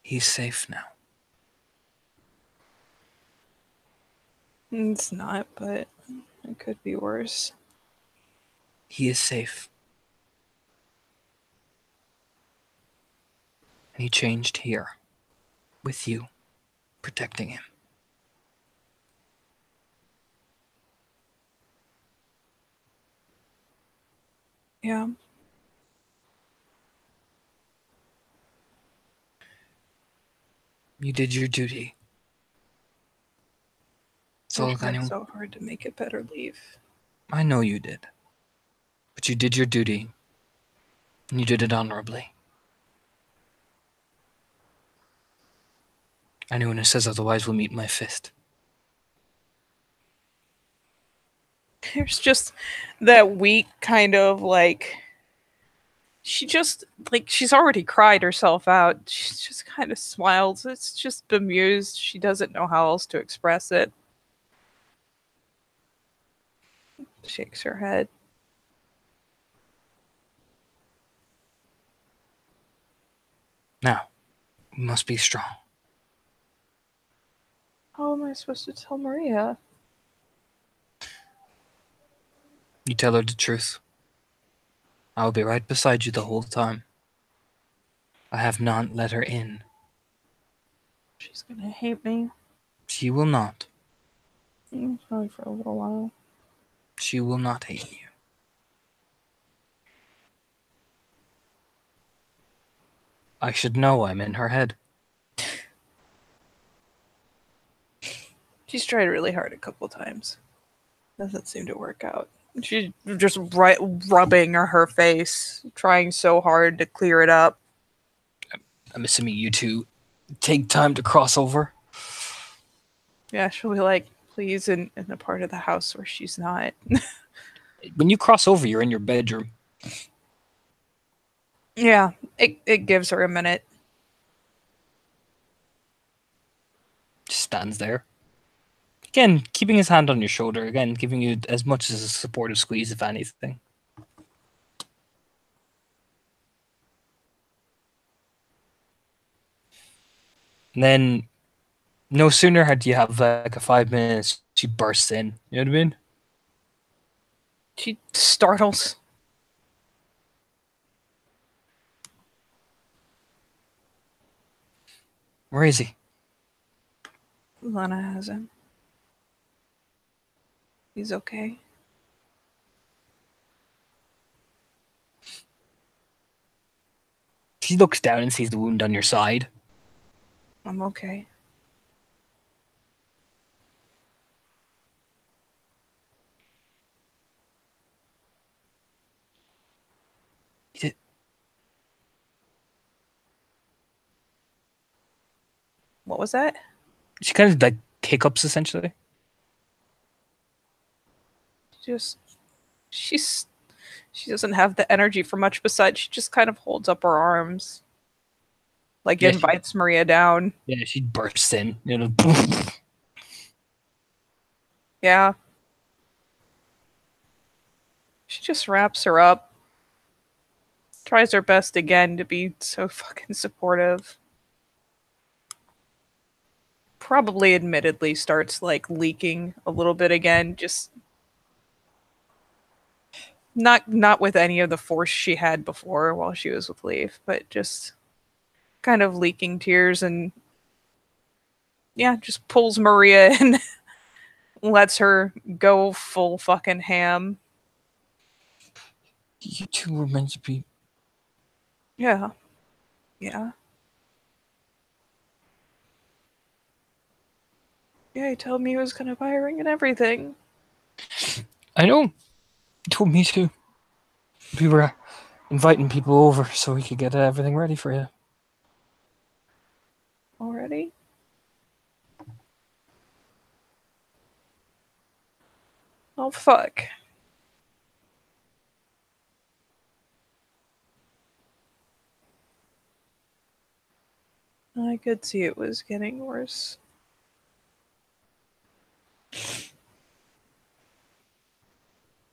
Speaker 2: He's safe now.
Speaker 1: It's not, but it could be worse.
Speaker 2: He is safe. And he changed here. With you. Protecting him.
Speaker 1: Yeah.
Speaker 2: You did your duty.
Speaker 1: I tried so hard to make it better, Leaf.
Speaker 2: I know you did. But you did your duty. And you did it honorably. Anyone who says otherwise will meet my fist.
Speaker 1: There's just that weak kind of she's already cried herself out. She just kind of smiles. It's just bemused. She doesn't know how else to express it. Shakes her head.
Speaker 2: Now, we must be strong.
Speaker 1: How am I supposed to tell Maria?
Speaker 2: You tell her the truth. I will be right beside you the whole time. I have not let her in.
Speaker 1: She's gonna hate me.
Speaker 2: She will not.
Speaker 1: Probably for a little while.
Speaker 2: She will not hate you. I should know I'm in her head.
Speaker 1: She's tried really hard a couple times. Doesn't seem to work out. She's just rubbing her face, trying so hard to clear it up.
Speaker 2: I'm assuming you two take time to cross over.
Speaker 1: Yeah, she'll be like, please, in a part of the house where she's not.
Speaker 2: When you cross over, you're in your bedroom.
Speaker 1: Yeah, it gives her a minute.
Speaker 2: Just stands there. Again, keeping his hand on your shoulder. Again, giving you as much as a supportive squeeze, if anything. And then, no sooner had you have like a 5 minutes, she bursts in. You know what I mean?
Speaker 1: She startles.
Speaker 2: Where is he?
Speaker 1: Lana has him. He's okay.
Speaker 2: She looks down and sees the wound on your side.
Speaker 1: I'm okay. What was that?
Speaker 2: She kind of like hiccups essentially.
Speaker 1: She doesn't have the energy for much besides she just kind of holds up her arms. Like
Speaker 2: Yeah,
Speaker 1: invites Maria down.
Speaker 2: Yeah, she bursts in.
Speaker 1: Yeah. She just wraps her up. Tries her best again to be so fucking supportive. Probably admittedly starts like leaking a little bit again, just not with any of the force she had before while she was with Leaf, but just kind of leaking tears and yeah, just pulls Maria in, lets her go full fucking ham.
Speaker 2: You two were meant to be.
Speaker 1: Yeah. Yeah. Yeah, he told me he was gonna buy a ring and everything.
Speaker 2: I know. He told me to. We were inviting people over so we could get everything ready for you.
Speaker 1: Already? Oh, fuck. I could see it was getting worse.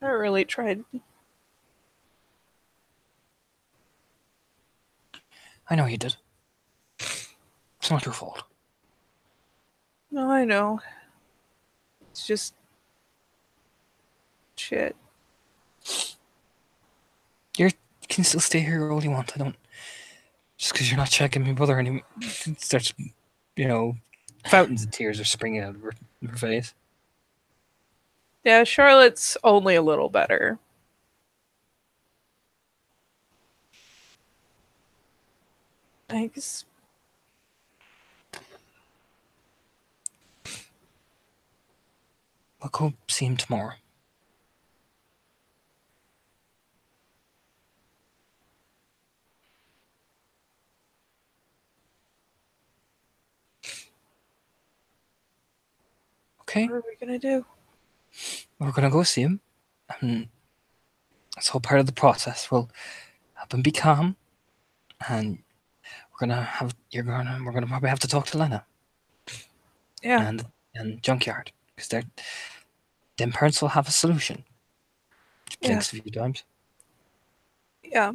Speaker 1: I really tried.
Speaker 2: I know you did. It's not your fault.
Speaker 1: No, I know. It's just shit.
Speaker 2: You can still stay here all you want. I don't. Just because you're not checking my brother anymore. It starts, fountains of tears are springing out of her face.
Speaker 1: Yeah, Charlotte's only a little better. Thanks.
Speaker 2: We'll go see him tomorrow. Okay?
Speaker 1: What are we gonna do?
Speaker 2: We're gonna go see him. And it's all part of the process. We'll help him be calm. And we're gonna probably have to talk to Lena.
Speaker 1: Yeah.
Speaker 2: And Junkyard. Because them parents will have a solution. She blinks a few times.
Speaker 1: Yeah.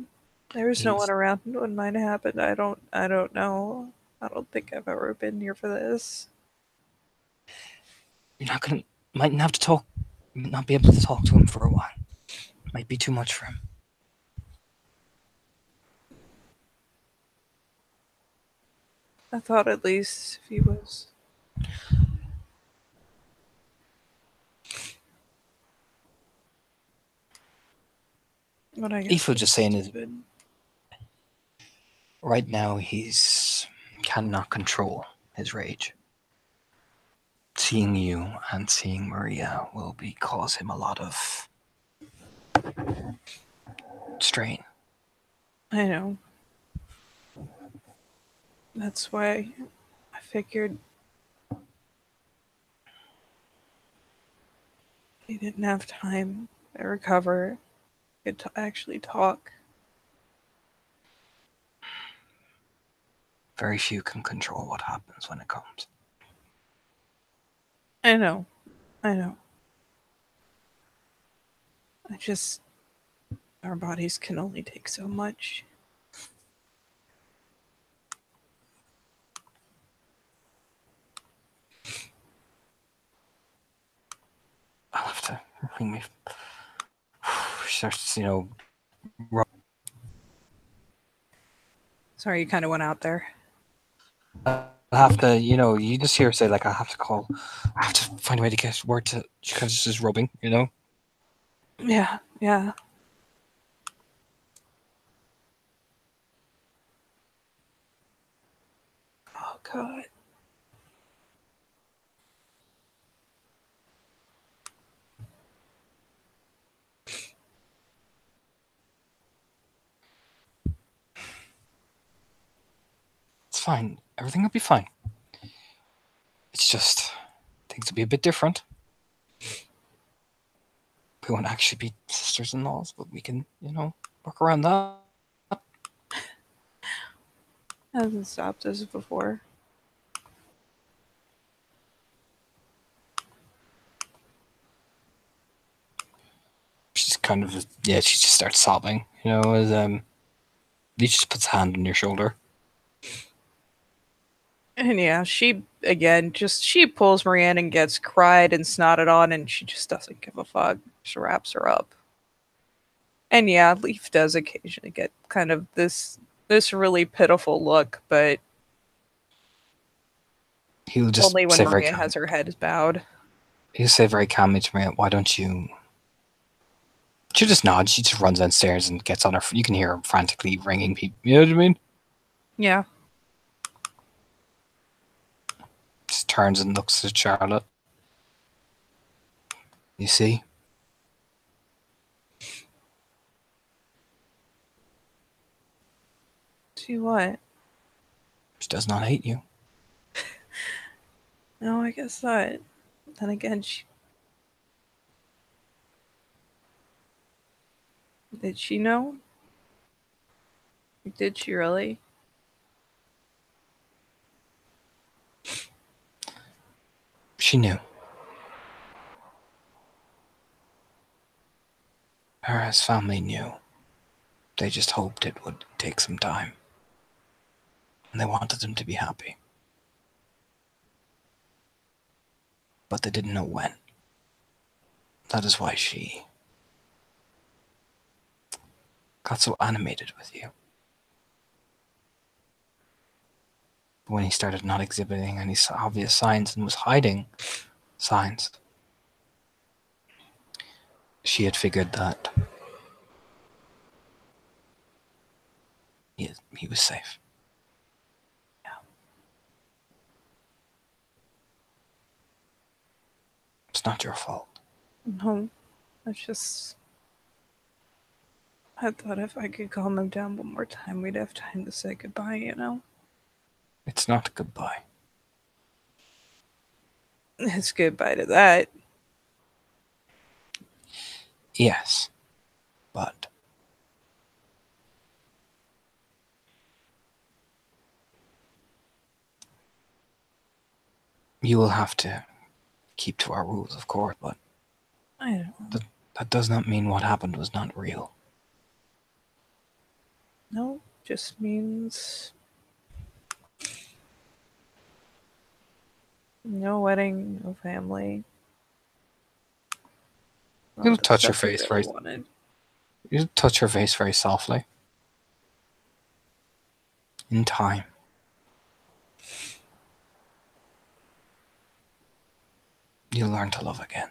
Speaker 1: There's no one around when mine happened. I don't know. I don't think I've ever been here for this.
Speaker 2: You're not gonna might have to talk not be able to talk to him for a while. Might be too much for him.
Speaker 1: I thought at least if he was. What I guess
Speaker 2: Aoife just saying is
Speaker 1: stupid.
Speaker 2: right now he's cannot control his rage. Seeing you and seeing Maria will cause him a lot of strain.
Speaker 1: I know. That's why I figured he didn't have time to recover, could actually talk.
Speaker 2: Very few can control what happens when it comes.
Speaker 1: I know. Our bodies can only take so much.
Speaker 2: I'll have to bring me. Starts,
Speaker 1: Sorry, you kind of went out there.
Speaker 2: I'll have to, you just hear her say, like, I have to call. I have to find a way to get word to. She kind of just is rubbing,
Speaker 1: Yeah, yeah. Oh god.
Speaker 2: It's fine. Everything will be fine. It's just things will be a bit different. We won't actually be sisters-in-laws, but we can, work around that.
Speaker 1: Hasn't stopped us before.
Speaker 2: She's kind of, she just starts sobbing, as he just puts a hand on your shoulder.
Speaker 1: And yeah, she again she pulls Marianne and gets cried and snotted on, and she just doesn't give a fuck. Just wraps her up. And yeah, Leaf does occasionally get kind of this really pitiful look, but
Speaker 2: He'll just
Speaker 1: only when
Speaker 2: say very
Speaker 1: Maria has her head bowed.
Speaker 2: He'll say very calmly to Maria, "Why don't you?" She just nods. She just runs downstairs and gets on her. You can hear her frantically ringing people. You know what I mean?
Speaker 1: Yeah.
Speaker 2: Just turns and looks at Charlotte. You see?
Speaker 1: See what?
Speaker 2: She does not hate you.
Speaker 1: No, I guess not. Then again, did she know? Did she really?
Speaker 2: She knew. Her family knew. They just hoped it would take some time. And they wanted them to be happy. But they didn't know when. That is why she got so animated with you. When he started not exhibiting any obvious signs and was hiding signs, she had figured that he was safe.
Speaker 1: Yeah.
Speaker 2: It's not your fault.
Speaker 1: No, it's just. I thought if I could calm him down one more time, we'd have time to say goodbye, you know?
Speaker 2: It's not goodbye.
Speaker 1: It's goodbye to that.
Speaker 2: Yes, but you will have to keep to our rules, of course, but
Speaker 1: I don't know.
Speaker 2: that does not mean what happened was not real.
Speaker 1: No, just means no wedding, no family.
Speaker 2: You'll touch her face
Speaker 1: really wanted.
Speaker 2: You touch her face very softly. In time. You'll learn to love again.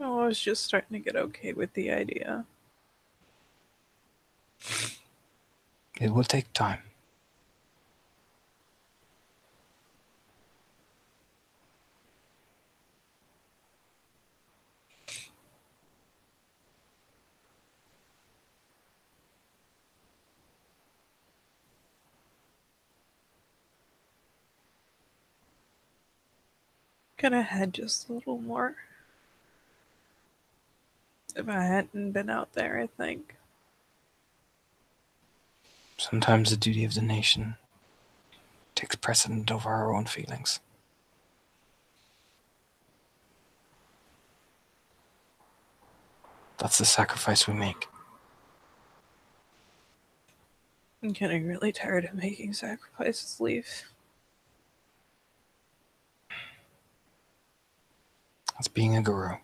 Speaker 1: Oh, I was just starting to get okay with the idea.
Speaker 2: It will take time.
Speaker 1: Could have had just a little more. If I hadn't been out there, I think.
Speaker 2: Sometimes the duty of the nation takes precedent over our own feelings. That's the sacrifice we make.
Speaker 1: I'm getting really tired of making sacrifices, Leaf.
Speaker 2: That's being a guru.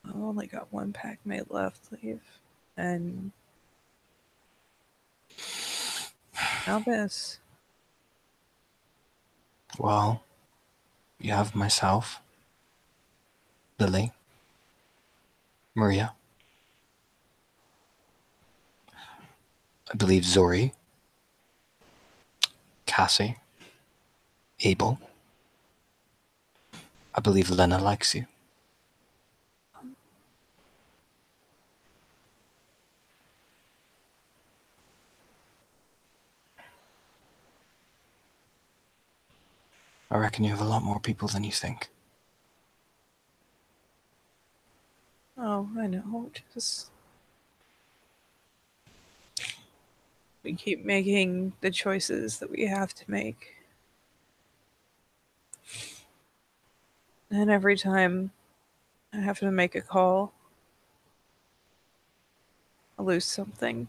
Speaker 1: I've only got one pack mate left, Leaf. And Now this.
Speaker 3: Well, you have myself, Lily, Maria, I believe Zori, Cassie, Abel. I believe Lena likes you. I reckon you have a lot more people than you think.
Speaker 1: Oh, I know. Just we keep making the choices that we have to make. And every time I have to make a call, I lose something.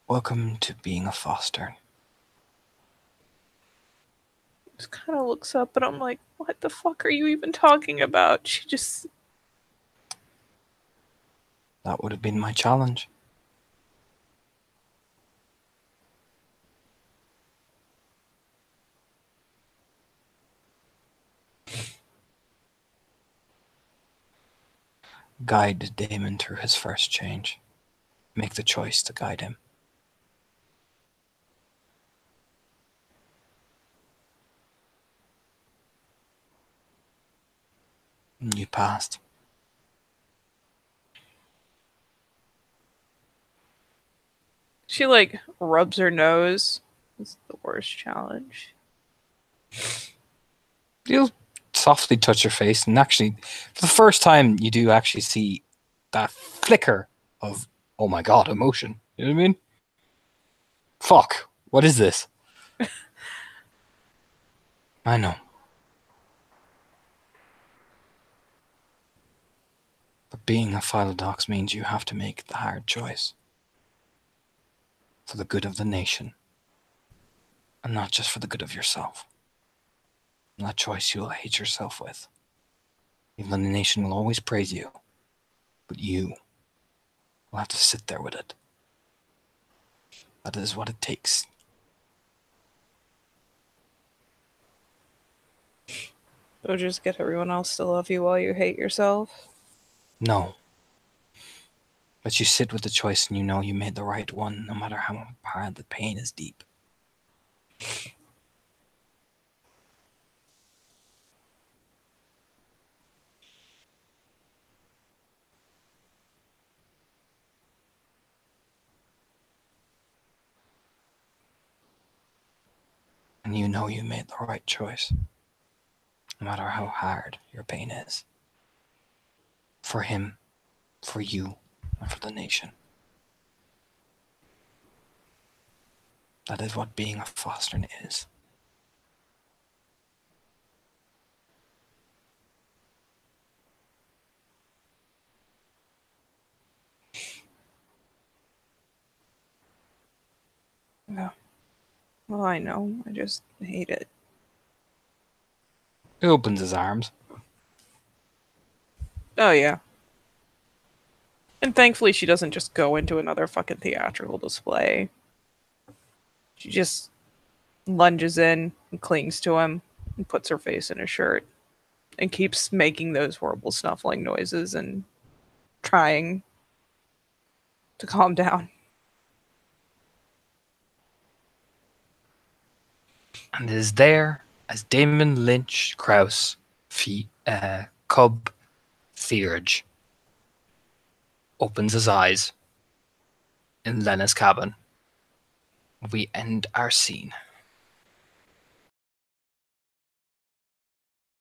Speaker 3: Welcome to being a foster.
Speaker 1: Just kind of looks up, and I'm like, what the fuck are you even talking about? She just.
Speaker 3: That would have been my challenge. Guide Damon through his first change. Make the choice to guide him. You passed.
Speaker 1: She, like, rubs her nose. It's the worst challenge.
Speaker 3: You'll softly touch your face, and actually, for the first time, you do actually see that flicker of, oh my god, emotion. You know what I mean? Fuck, what is this? I know. But being a Philodox means you have to make the hard choice. For the good of the nation. And not just for the good of yourself. And that choice you'll hate yourself with. Even though the nation will always praise you. But you will have to sit there with it. That is what it takes.
Speaker 1: So just get everyone else to love you while you hate yourself?
Speaker 3: No. But you sit with the choice and you know you made the right one, no matter how hard the pain is deep. And you know you made the right choice, no matter how hard your pain is. For him, for you, and for the nation. That is what being a Fostern is.
Speaker 1: Yeah. Well, I know. I just hate it.
Speaker 3: He opens his arms.
Speaker 1: Oh, yeah. And thankfully, she doesn't just go into another fucking theatrical display. She just lunges in and clings to him and puts her face in his shirt and keeps making those horrible snuffling noises and trying to calm down.
Speaker 2: And it is there as Damon Lynch Krause, Cub Theurge, opens his eyes in Lena's cabin. We end our scene.